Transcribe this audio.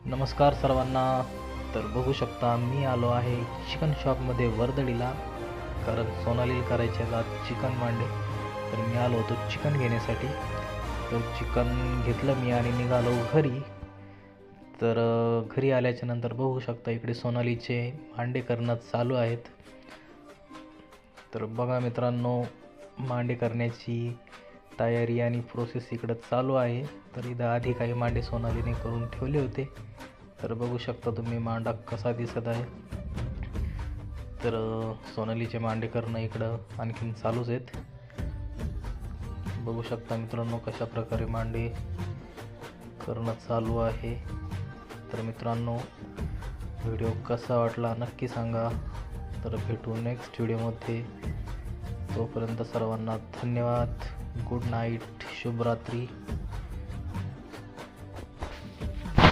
नमस्कार सर्वांना. तर बघू शकता मी आलो आहे चिकन शॉपमध्ये वर्दळीला, कारण सोनाली करायचे आहेत आज चिकन मांडे. तर मी आलो होतो चिकन घेण्यासाठी. तर चिकन घेतलं मी आणि निघालो घरी. तर घरी आल्याच्या नंतर बघू शकता इकडे सोनालीचे मांडे करणं चालू आहेत. तर बघा मित्रांनो, मांडे करण्याची तयारी आणि प्रोसेस इकडं चालू आहे. तर इथं आधी काही मांडे सोनालीने करून ठेवले होते. तर बघू शकता तुम्ही मांडा कसा दिसत आहे. तर सोनालीचे मांडे करणं इकडं आणखीन चालूच आहेत. बघू शकता मित्रांनो कशा प्रकारे मांडे करणं चालू आहे. तर मित्रांनो, व्हिडिओ कसा वाटला नक्की सांगा. तर भेटू नेक्स्ट व्हिडिओमध्ये. तोपर्यंत सर्वांना धन्यवाद. गुड नाईट, शुभरात्री.